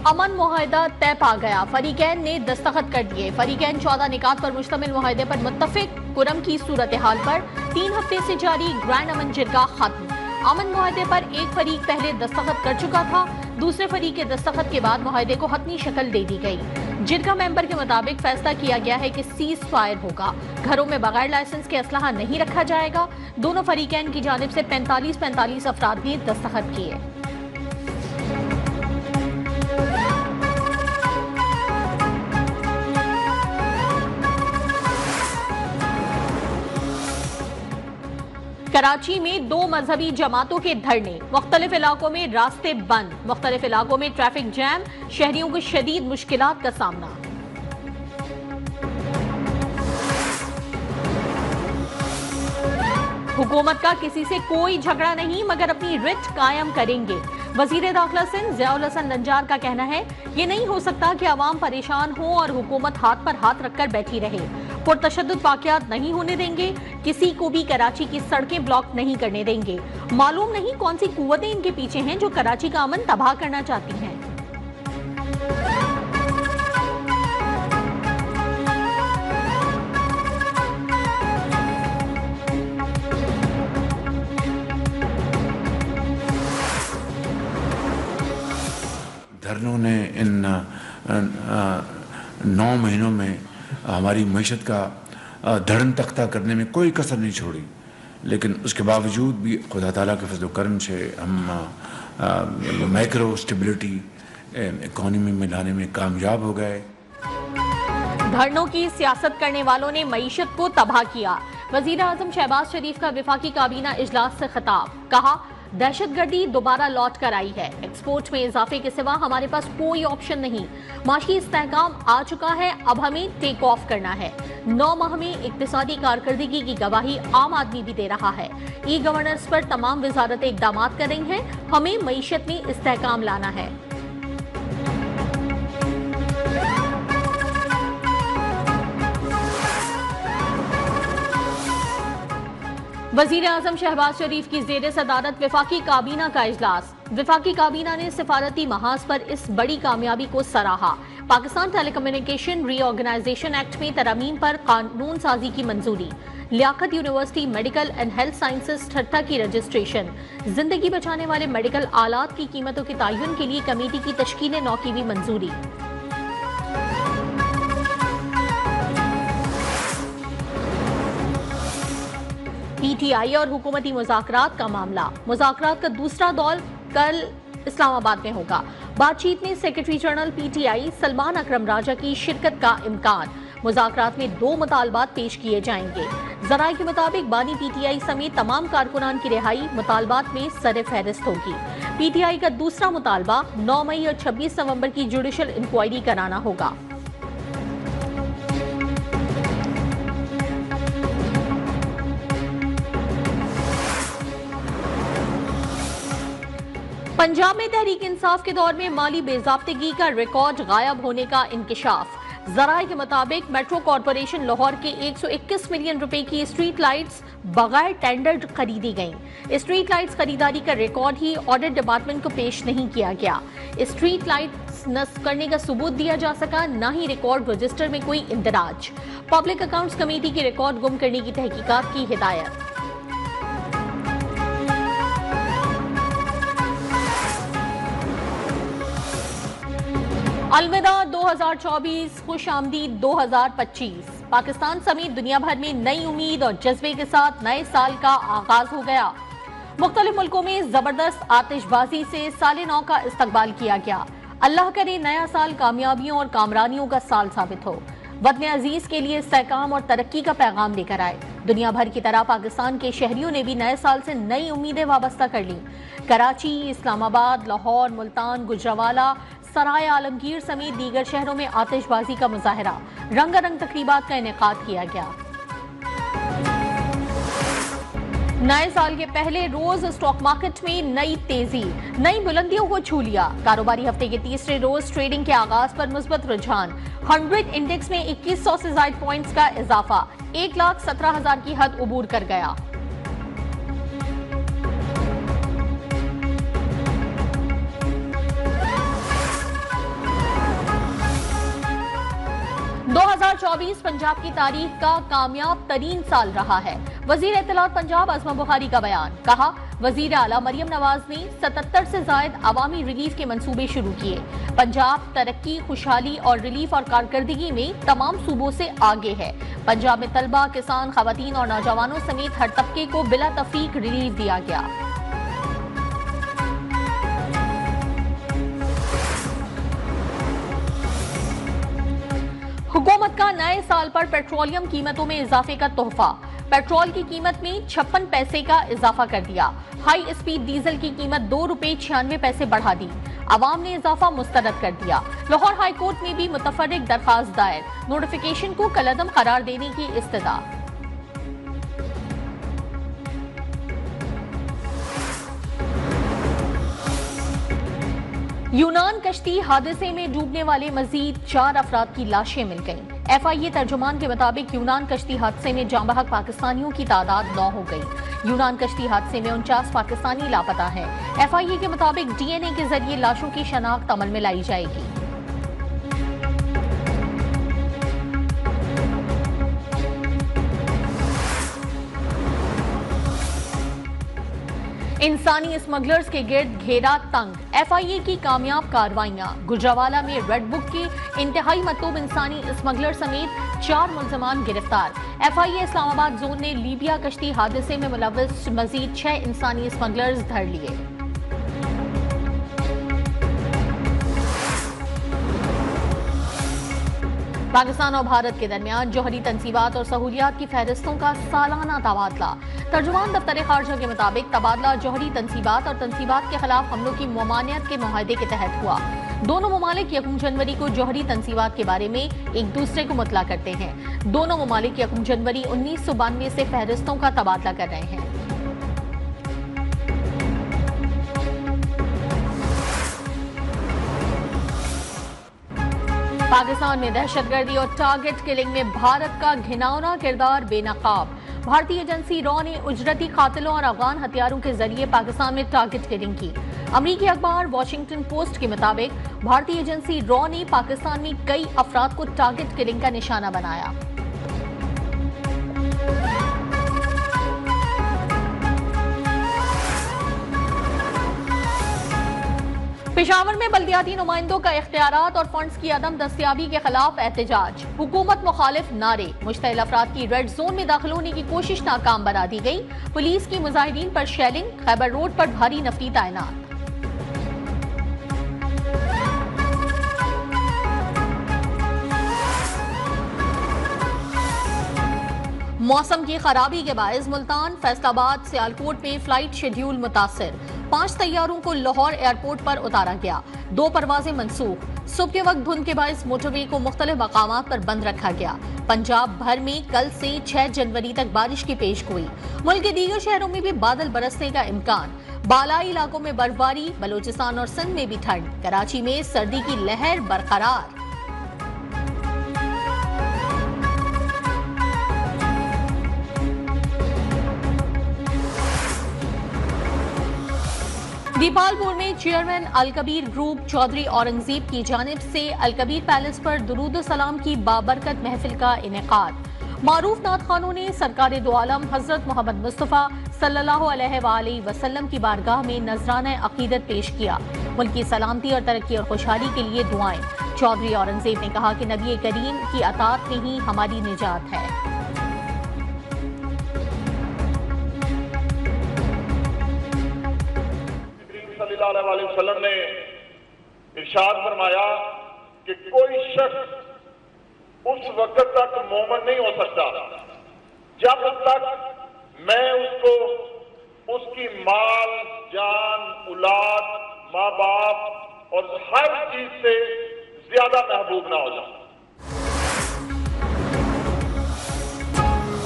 अमन मुआहदा तय पा गया, फरीकैन ने दस्तखत कर दिए। फरीकैन 14 निकात पर मुश्तमिल मुआहदे पर मुत्तफिक। कुरम की सूरत हाल पर 3 हफ्ते से जारी ग्रैंड अमन जिरगा खत्म। अमन मुआहदे पर एक फरीक पहले दस्तखत कर चुका था, दूसरे फरीक के दस्तखत के बाद मुआहदे को हतमी शक्ल दे दी गई। जिरगा मेंबर के मुताबिक फैसला किया गया है कि सीज फायर होगा, घरों में बगैर लाइसेंस के असलहा नहीं रखा जाएगा। दोनों फरीकैन की जानिब से 45-45 अफराद ने दस्तखत किए। कराची में 2 मजहबी जमातों के धरने, मुख्तलिफ इलाकों में रास्ते बंद, मुख्तलिफ इलाकों में ट्रैफिक जैम, शहरियों को शदीद मुश्किलात का सामना। हुकूमत का किसी से कोई झगड़ा नहीं मगर अपनी रिट कायम करेंगे। वजीर दाखिला सिंध ज़ियाउल हसन नंजार का कहना है, ये नहीं हो सकता कि आवाम परेशान हो और हुकूमत हाथ पर हाथ रखकर बैठी रहे। पुरतशद्दुद वाक़यात नहीं होने देंगे, किसी को भी कराची की सड़कें ब्लॉक नहीं करने देंगे। मालूम नहीं कौन सी कुव्वतें इनके पीछे हैं जो कराची का अमन तबाह करना चाहती हैं। धरनों ने इन 9 महीनों में हमारी मईशत का धड़न तख्ता करने में कोई कसर नहीं छोड़ी, लेकिन उसके बावजूद भी खुदा ताला के फजल करम से हम माइक्रो स्टेबिलिटी इकॉनमी में लाने में कामयाब हो गए। धरनों की सियासत करने वालों ने मईशत को तबाह किया। वजीर आजम शहबाज शरीफ का वफाकी काबीना इजलास से खिताब, कहा दहशतगर्दी दोबारा लौट कर आई है, एक्सपोर्ट में इजाफे के सिवा हमारे पास कोई ऑप्शन नहीं। माशी इस्तेहकाम आ चुका है, अब हमें टेक ऑफ करना है। 9 माह में इक्तिसादी कारकर्दगी की गवाही आम आदमी भी दे रहा है। ई गवर्नेंस पर तमाम वजारतें इकदाम कर रही हैं, हमें मईशत में इस्तेहकाम लाना है। वजीर आजम शहबाज शरीफ की जेर सदारत वफाकी काबीना का इजलास। वफाकी काबीना ने सिफारती महाज पर इस बड़ी कामयाबी को सराहा। पाकिस्तान टेलीकम्युनिकेशन रीऑर्गेनाइजेशन एक्ट में तरमीम पर कानून साजी की मंजूरी। Liaquat university medical and health sciences Thatta की रजिस्ट्रेशन। जिंदगी बचाने वाले मेडिकल आलात की कीमतों के तयन के लिए कमेटी की तश्कील 9 की भी मंजूरी। पीटीआई और हुकूमती मुज़ाकरात का मामला। मुज़ाकरात का दूसरा दौर कल इस्लामाबाद में होगा। बातचीत में सेक्रेटरी जनरल पीटीआई सलमान अकरम राजा की शिरकत का इम्कान। मुज़ाकरात में 2 मुतालबात पेश किए जाएंगे। ज़राए के मुताबिक बानी पीटीआई समेत तमाम कारकुनान की रिहाई मुतालबात में सर फहरिस्त होगी। पीटीआई का दूसरा मुतालबा 9 मई और 26 नवंबर की जुडिशल इंक्वायरी कराना होगा। पंजाब में तहरीक इंसाफ के दौर में माली बेज़ाब्तगी का रिकॉर्ड गायब होने का इंकिशाफ। ज़राए के मुताबिक मेट्रो कॉरपोरेशन लाहौर के 121 मिलियन रुपए की स्ट्रीट लाइट्स बगैर टेंडर खरीदी गईं। स्ट्रीट लाइट्स खरीदारी का रिकॉर्ड ही ऑडिट डिपार्टमेंट को पेश नहीं किया गया। स्ट्रीट लाइट्स नस्ब करने का सबूत दिया जा सका, न ही रिकॉर्ड रजिस्टर में कोई इंदराज। पब्लिक अकाउंट्स कमेटी की रिकॉर्ड गुम करने की तहकीकात की हिदायत। अलविदा 2024, खुश आमदीद 2025। पाकिस्तान समेत दुनिया भर में नई उम्मीद और जज्बे के साथ नए साल का आगाज हो गया। मुख्तलिफ मुल्कों में जबरदस्त आतिशबाजी से साल नौ का इस्तकबाल किया गया। अल्लाह करे नया साल कामयाबियों और कामरानियों का साल साबित हो, वतन अजीज के लिए इस्तेहकाम और तरक्की का पैगाम लेकर आए। दुनिया भर की तरह पाकिस्तान के शहरियों ने भी नए साल से नई उम्मीदें वाबस्ता कर लीं। कराची, इस्लामाबाद, लाहौर, मुल्तान, गुजरावाला, सराय आलमगीर समेत दीगर शहरों में आतिशबाजी का मुजाहरा, रंगारंग तकरीबात का इनेकाद किया गया। नए साल के पहले रोज स्टॉक मार्केट में नई तेजी, नई बुलंदियों को छू लिया। कारोबारी हफ्ते के तीसरे रोज ट्रेडिंग के आगाज पर मुस्बत रुझान। 100 इंडेक्स में 2100 से ज्यादा पॉइंट्स का इजाफा, 1,17,000 की हद उबूर कर गया। 2024 पंजाब की तारीख का कामयाब तरीन साल रहा है। वजीर इत्तलात पंजाब अज़मा बुखारी का बयान, कहा वजीर आला मरियम नवाज ने 77 से जायद अवामी रिलीफ के मंसूबे शुरू किए। पंजाब तरक्की, खुशहाली और रिलीफ और कारकर्दगी में तमाम सूबों से आगे है। पंजाब में तलबा, किसान, खवातीन और नौजवानों समेत हर तबके को बिला तफरीक रिलीफ दिया गया। हुकूमत का नए साल पर पेट्रोलियम कीमतों में इजाफे का तोहफा। पेट्रोल की कीमत में 56 पैसे का इजाफा कर दिया। हाई स्पीड डीजल की कीमत 2 रुपए 96 पैसे बढ़ा दी। अवाम ने इजाफा मुस्तरद कर दिया। लाहौर हाई कोर्ट में भी मुतफर्रिक दरखास्त दायर, नोटिफिकेशन को कलअदम करार देने की इस्तदा। यूनान कश्ती हादसे में डूबने वाले मजीद 4 अफराद की लाशें मिल गईं। FIA तर्जुमान के मुताबिक यूनान कश्ती हादसे में जाँ बहक पाकिस्तानियों की तादाद 9 हो गई। यूनान कश्ती हादसे में 49 पाकिस्तानी लापता हैं। FIA के मुताबिक DNA के जरिए लाशों की शनाख्त अमल में लाई जाएगी। इंसानी स्मगलर्स के गिर्द घेरा तंग। FIA की कामयाब कार्रवाइयां। गुजरावाला में रेड बुक के इंतहाई मतलूब इंसानी स्मगलर समेत 4 मुल्जमान गिरफ्तार। FIA इस्लामाबाद जोन ने लीबिया कश्ती हादसे में मुलव्वस मजीद 6 इंसानी स्मगलर्स धर लिए। पाकिस्तान और भारत के दरमियान जौहरी तनसीबात और सहूलियात की फहरिस्तों का सालाना तबादला। तर्जुमान दफ्तर खारजा के मुताबिक तबादला जौहरी तनसीबात और तनसीबात के खिलाफ हमलों की ममानियत के मुआहदे के तहत हुआ। दोनों ममालिक 1 जनवरी को जौहरी तनसीबात के बारे में एक दूसरे को मुतला करते हैं। दोनों ममालिक 1 जनवरी 1992 से फहरिस्तों का तबादला कर रहे हैं। पाकिस्तान में दहशतगर्दी और टारगेट किलिंग में भारत का घिनौना किरदार बेनकाब। भारतीय एजेंसी रॉ ने उजरती कातिलों और अफगान हथियारों के जरिए पाकिस्तान में टारगेट किलिंग की। अमरीकी अखबार वॉशिंगटन पोस्ट के मुताबिक भारतीय एजेंसी रॉ ने पाकिस्तान में कई अफराद को टारगेट किलिंग का निशाना बनाया। पेशावर में बल्दियाती नुमाइंदों का इख्तियारात और फंड्स की अदम दस्तियाबी के खिलाफ एहतजाज। हुकूमत मुखालिफ नारे। मुश्तइल अफराद की रेड जोन में दाखिल होने की कोशिश नाकाम बना दी गई। पुलिस की मुजाहिदीन पर शेलिंग। खैबर रोड पर भारी नफरी तैनात। मौसम की खराबी के बायस मुल्तान, फैसलाबाद, सियालकोट में फ्लाइट शेड्यूल मुतासिर। 5 तैयारों को लाहौर एयरपोर्ट पर उतारा गया। 2 परवाजें मनसूख। सुबह के वक्त धुंध के बायस मोटरवे को मुख्तलिफ मकामात पर बंद रखा गया। पंजाब भर में कल से 6 जनवरी तक बारिश की पेशगोई। मुल्क के दीगर शहरों में भी बादल बरसने का इम्कान। बालाई इलाकों में बर्फबारी। बलोचिस्तान और सिंध में भी ठंड। कराची में सर्दी की लहर बरकरार। दीपालपुर में चेयरमैन अलकबीर ग्रुप चौधरी औरंगजेब की जानिब से अलकबीर पैलेस पर दुरूद सलाम की बाबरकत महफिल का इनेकाद। मारूफ नात खानों ने सरकार दो आलम हजरत मोहम्मद मुस्तफ़ा सल्लल्लाहु अलैहि वसल्लम की बारगाह में नजराना अकीदत पेश किया। मुल्क की सलामती और तरक्की और खुशहाली के लिए दुआएं। चौधरी औरंगजेब ने कहा कि नबी करीम की अतात में ही हमारी निजात है। सल्लल्लाहु अलैहि वसल्लम ने इरशाद फरमाया कि कोई शख्स उस वक्त तक मोमिन नहीं हो सकता जब तक मैं उसको उसकी माल, जान, औलाद, माँ बाप और हर चीज से ज्यादा महबूब ना हो जाऊं।